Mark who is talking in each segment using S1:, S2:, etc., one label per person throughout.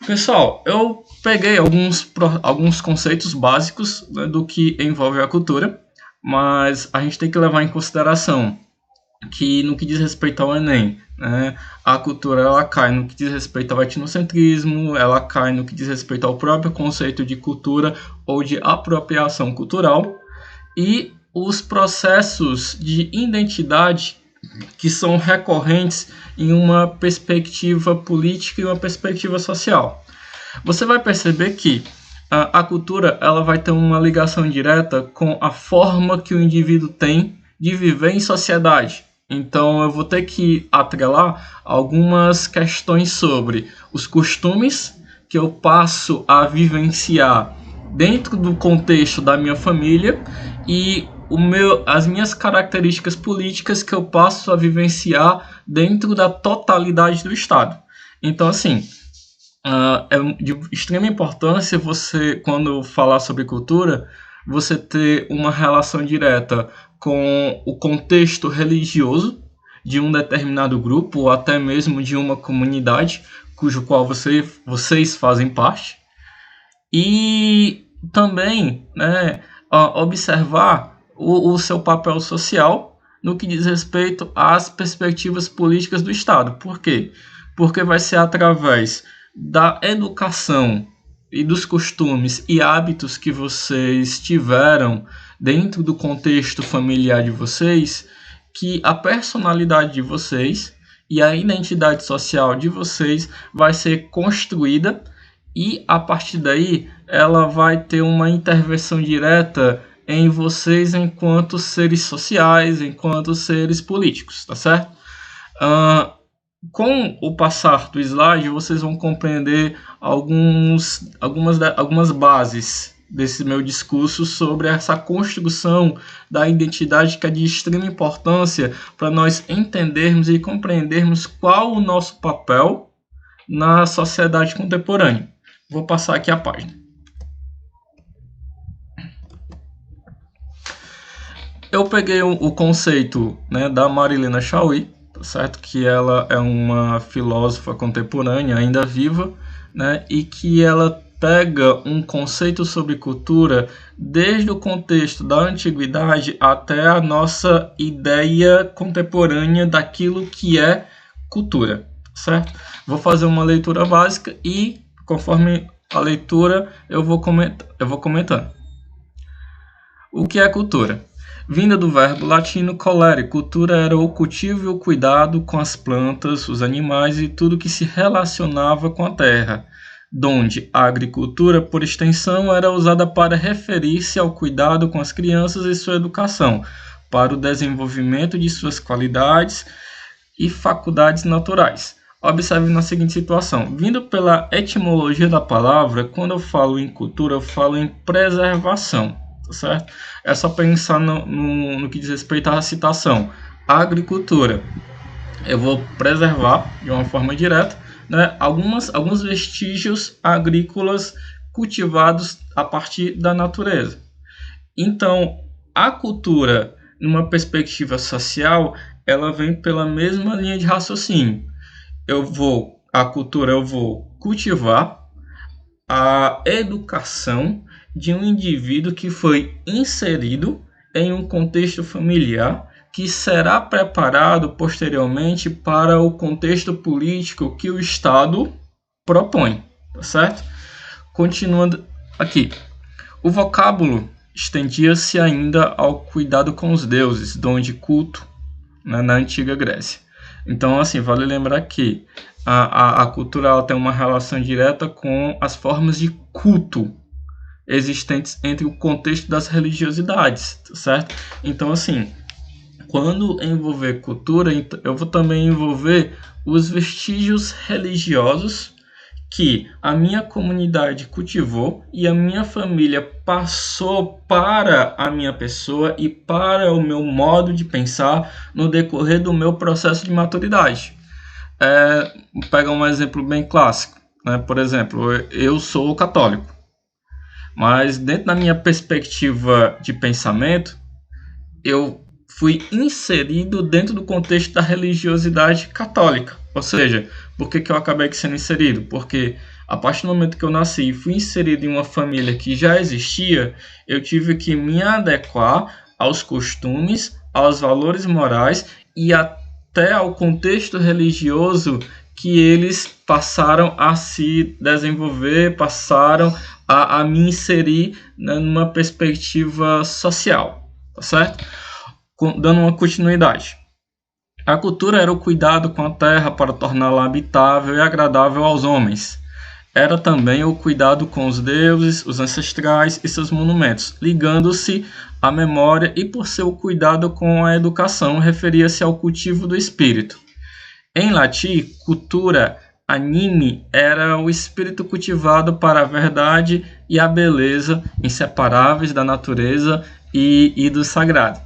S1: Pessoal, eu peguei alguns conceitos básicos, né, do que envolve a cultura, mas a gente tem que levar em consideração que no que diz respeito ao Enem, né, a cultura ela cai no que diz respeito ao etnocentrismo, ela cai no que diz respeito ao próprio conceito de cultura ou de apropriação cultural e os processos de identidade que são recorrentes em uma perspectiva política e uma perspectiva social. Você vai perceber que a cultura ela vai ter uma ligação direta com a forma que o indivíduo tem de viver em sociedade. Então eu vou ter que atrelar algumas questões sobre os costumes que eu passo a vivenciar dentro do contexto da minha família e as minhas características políticas que eu passo a vivenciar dentro da totalidade do Estado. Então, assim, é de extrema importância você, quando falar sobre cultura, você ter uma relação direta com o contexto religioso de um determinado grupo ou até mesmo de uma comunidade cujo qual vocês fazem parte. E também, né, observar o seu papel social no que diz respeito às perspectivas políticas do Estado. Por quê? Porque vai ser através da educação e dos costumes e hábitos que vocês tiveram dentro do contexto familiar de vocês que a personalidade de vocês e a identidade social de vocês vai ser construída e a partir daí ela vai ter uma intervenção direta em vocês enquanto seres sociais, enquanto seres políticos, tá certo? Com o passar do slide, vocês vão compreender algumas bases desse meu discurso sobre essa construção da identidade que é de extrema importância para nós entendermos e compreendermos qual o nosso papel na sociedade contemporânea. Vou passar aqui a página. Eu peguei o conceito, né, da Marilena Chauí, tá certo? Que ela é uma filósofa contemporânea, ainda viva, né, e que ela pega um conceito sobre cultura desde o contexto da antiguidade até a nossa ideia contemporânea daquilo que é cultura, certo? Vou fazer uma leitura básica e, conforme a leitura, eu vou comentando. O que é cultura? Vinda do verbo latino colere, cultura era o cultivo e o cuidado com as plantas, os animais e tudo que se relacionava com a terra, donde a agricultura, por extensão, era usada para referir-se ao cuidado com as crianças e sua educação, para o desenvolvimento de suas qualidades e faculdades naturais. Observe na seguinte situação. Vindo pela etimologia da palavra, quando eu falo em cultura, eu falo em preservação. Certo? É só pensar no que diz respeito à citação. A agricultura. Eu vou preservar de uma forma direta, né, alguns vestígios agrícolas cultivados a partir da natureza. Então, a cultura, numa perspectiva social, ela vem pela mesma linha de raciocínio. Eu vou cultivar a educação de um indivíduo que foi inserido em um contexto familiar que será preparado posteriormente para o contexto político que o Estado propõe, tá certo? Continuando aqui. O vocábulo estendia-se ainda ao cuidado com os deuses, dom de culto, né, na antiga Grécia. Então, assim, vale lembrar que a cultura ela tem uma relação direta com as formas de culto existentes entre o contexto das religiosidades, certo? Então, assim, quando envolver cultura, eu vou também envolver os vestígios religiosos que a minha comunidade cultivou e a minha família passou para a minha pessoa e para o meu modo de pensar no decorrer do meu processo de maturidade. Vou pegar um exemplo bem clássico, né? Por exemplo, eu sou católico. Mas dentro da minha perspectiva de pensamento, eu fui inserido dentro do contexto da religiosidade católica. Ou seja, por que eu acabei sendo inserido? Porque A partir do momento que eu nasci e fui inserido em uma família que já existia, eu tive que me adequar aos costumes, aos valores morais e até ao contexto religioso que eles passaram a se desenvolver, passaram a me inserir, né, numa perspectiva social, tá certo? Dando uma continuidade. A cultura era o cuidado com a terra para torná-la habitável e agradável aos homens. Era também o cuidado com os deuses, os ancestrais e seus monumentos, ligando-se à memória, e por ser o cuidado com a educação, referia-se ao cultivo do espírito. Em latim, cultura anime era o espírito cultivado para a verdade e a beleza, inseparáveis da natureza e do sagrado.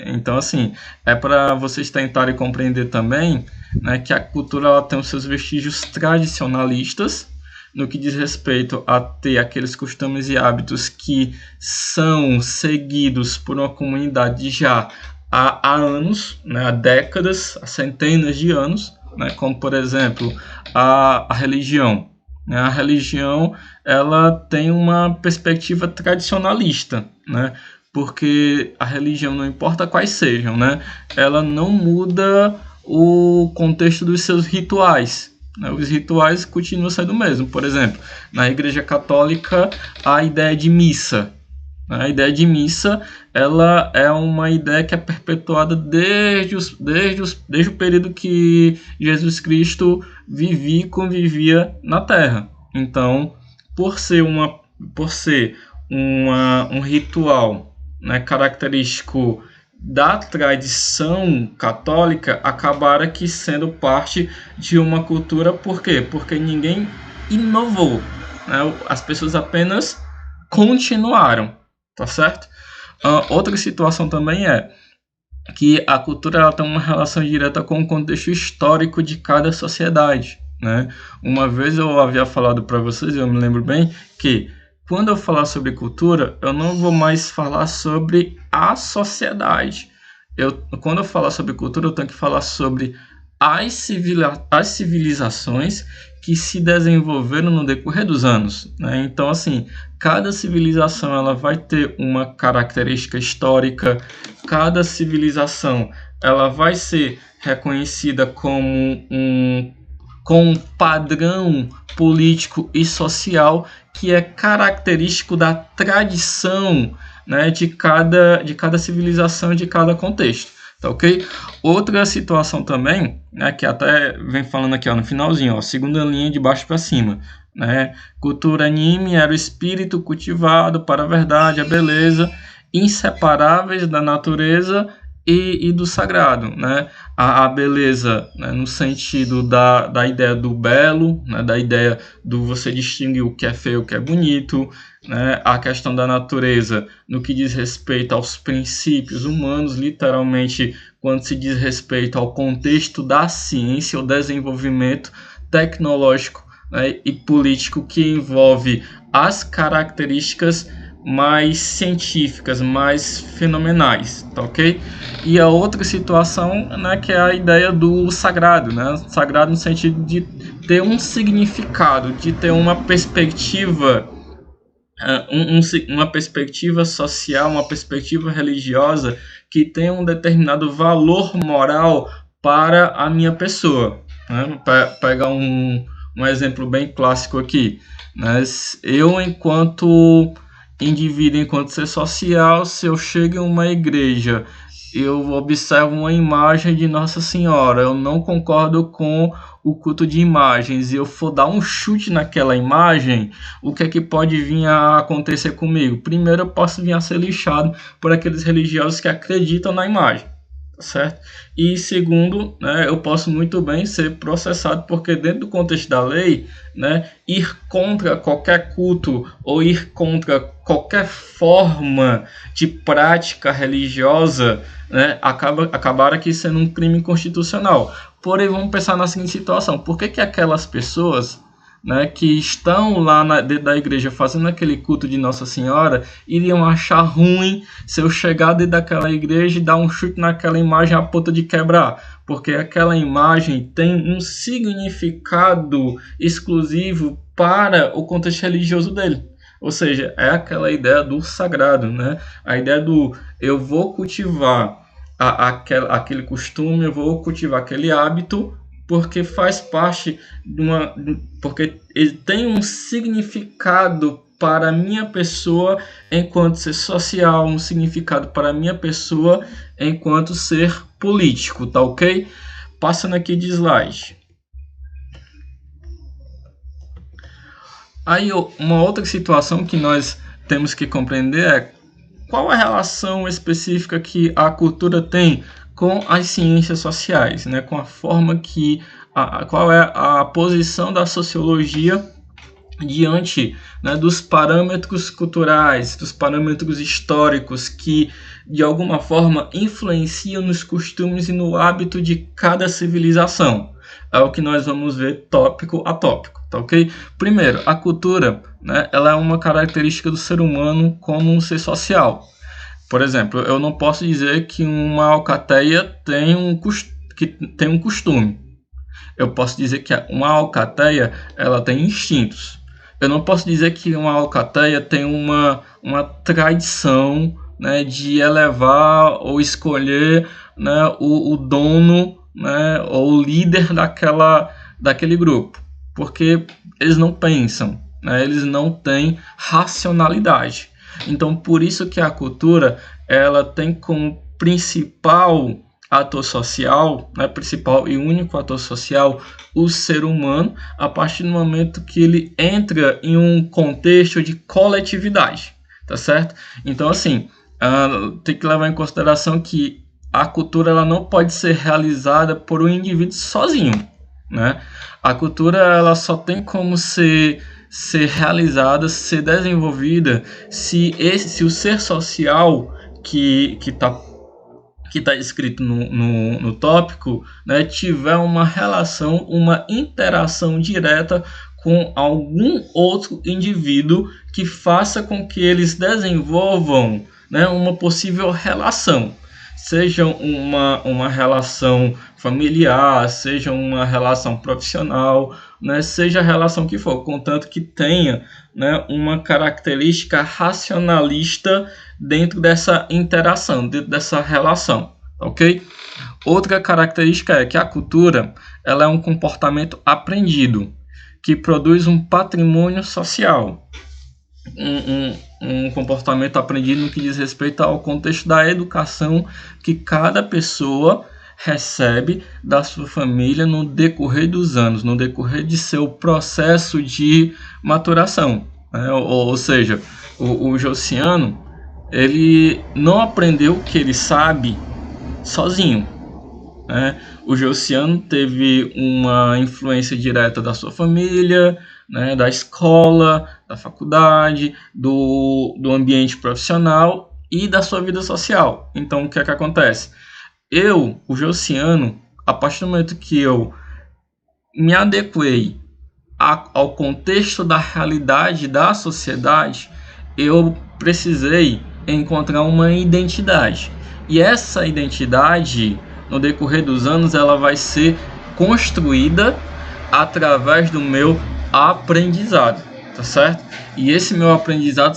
S1: Então, assim, é para vocês tentarem compreender também, né, que a cultura ela tem os seus vestígios tradicionalistas, no que diz respeito a ter aqueles costumes e hábitos que são seguidos por uma comunidade já há anos, né, há décadas, há centenas de anos, né, como, por exemplo, a religião. A religião ela tem uma perspectiva tradicionalista, né, porque a religião, não importa quais sejam, né, ela não muda o contexto dos seus rituais. Os rituais continuam sendo o mesmo. Por exemplo, na Igreja Católica, a ideia de missa. A ideia de missa ela é uma ideia que é perpetuada desde o período que Jesus Cristo vivia e convivia na Terra. Então, por ser um ritual, né, característico da tradição católica, acabaram que sendo parte de uma cultura. Por quê? Porque ninguém inovou, né? As pessoas apenas continuaram, tá certo? Outra situação também é que a cultura ela tem uma relação direta com o contexto histórico de cada sociedade, né? Uma vez eu havia falado para vocês, eu me lembro bem, que quando eu falar sobre cultura, eu não vou mais falar sobre a sociedade. Quando eu falar sobre cultura, eu tenho que falar sobre as civilizações que se desenvolveram no decorrer dos anos, né? Então, assim, cada civilização ela vai ter uma característica histórica, cada civilização ela vai ser reconhecida como com um padrão político e social que é característico da tradição, né, de cada civilização e de cada contexto. Tá, ok? Outra situação também, né, que até vem falando aqui no finalzinho, segunda linha de baixo para cima, né? Cultura anime era o espírito cultivado para a verdade, a beleza, inseparáveis da natureza e do sagrado, né? A beleza, né, no sentido da ideia do belo, né, da ideia do você distinguir o que é feio, o que é bonito, né? A questão da natureza no que diz respeito aos princípios humanos, literalmente quando se diz respeito ao contexto da ciência, o desenvolvimento tecnológico, né, e político que envolve as características mais científicas, mais fenomenais, tá ok? E a outra situação, né, que é a ideia do sagrado, né? Sagrado no sentido de ter um significado, de ter uma perspectiva, uma perspectiva social, uma perspectiva religiosa que tem um determinado valor moral para a minha pessoa, né? Para pegar um exemplo bem clássico aqui, né? Eu, enquanto indivíduo, enquanto ser social, se eu chego em uma igreja, eu observo uma imagem de Nossa Senhora, eu não concordo com o culto de imagens e eu for dar um chute naquela imagem, o que é que pode vir a acontecer comigo? Primeiro, eu posso vir a ser lixado por aqueles religiosos que acreditam na imagem, certo? E segundo, né, eu posso muito bem ser processado, porque dentro do contexto da lei, né, ir contra qualquer culto ou ir contra qualquer forma de prática religiosa, né, acabar aqui sendo um crime constitucional. Porém, vamos pensar na seguinte situação: por que aquelas pessoas, né, que estão lá dentro da igreja fazendo aquele culto de Nossa Senhora, iriam achar ruim se eu chegar dentro daquela igreja e dar um chute naquela imagem a ponto de quebrar? Porque aquela imagem tem um significado exclusivo para o contexto religioso dele. Ou seja, é aquela ideia do sagrado, né? A ideia do eu vou cultivar aquele costume, eu vou cultivar aquele hábito, porque faz parte porque ele tem um significado para a minha pessoa enquanto ser social, um significado para a minha pessoa enquanto ser político, tá ok? Passando aqui de slide. Aí uma outra situação que nós temos que compreender é qual a relação específica que a cultura tem com as ciências sociais, né? Com a forma que qual é a posição da sociologia diante, né, dos parâmetros culturais, dos parâmetros históricos que de alguma forma influenciam nos costumes e no hábito de cada civilização. É o que nós vamos ver tópico a tópico, tá ok? Primeiro, a cultura, né, ela é uma característica do ser humano como um ser social. Por exemplo, eu não posso dizer que uma alcateia tem um costume. Eu posso dizer que uma alcateia ela tem instintos. Eu não posso dizer que uma alcateia tem uma tradição, né, de elevar ou escolher, né, o dono, né, ou o líder daquele grupo, porque eles não pensam, né, eles não têm racionalidade. Então, por isso que a cultura ela tem como principal ator social, né, principal e único ator social, o ser humano, a partir do momento que ele entra em um contexto de coletividade, tá certo? Então, assim, tem que levar em consideração que a cultura ela não pode ser realizada por um indivíduo sozinho, né? A cultura ela só tem como ser realizada, ser desenvolvida se o ser social que está escrito no tópico, né, tiver uma relação, uma interação direta com algum outro indivíduo que faça com que eles desenvolvam, né, uma possível relação. Seja uma relação familiar, seja uma relação profissional, né, seja a relação que for, contanto que tenha, né, uma característica racionalista dentro dessa interação, dentro dessa relação, ok? Outra característica é que a cultura ela é um comportamento aprendido, que produz um patrimônio social. Um comportamento aprendido no que diz respeito ao contexto da educação que cada pessoa recebe da sua família no decorrer dos anos, no decorrer de seu processo de maturação, né? Ou seja, o Josiano ele não aprendeu o que ele sabe sozinho, né? O Josiano teve uma influência direta da sua família, né, da escola, da faculdade, do ambiente profissional e da sua vida social. Então, o que é que acontece? O Josiano, a partir do momento que eu me adequei ao contexto da realidade da sociedade, eu precisei encontrar uma identidade. E essa identidade, no decorrer dos anos, ela vai ser construída através do meu aprendizado, tá certo? E esse meu aprendizado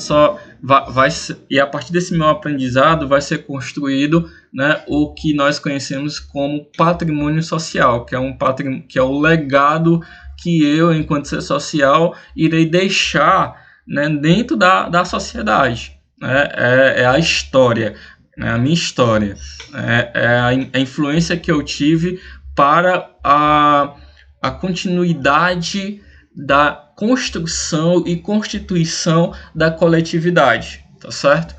S1: vai ser, e a partir desse meu aprendizado vai ser construído, né, o que nós conhecemos como patrimônio social, que é o legado que eu, enquanto ser social, irei deixar, né, dentro da sociedade, né? É a história, né, a minha história, né? É a influência que eu tive para a continuidade da construção e constituição da coletividade, tá certo?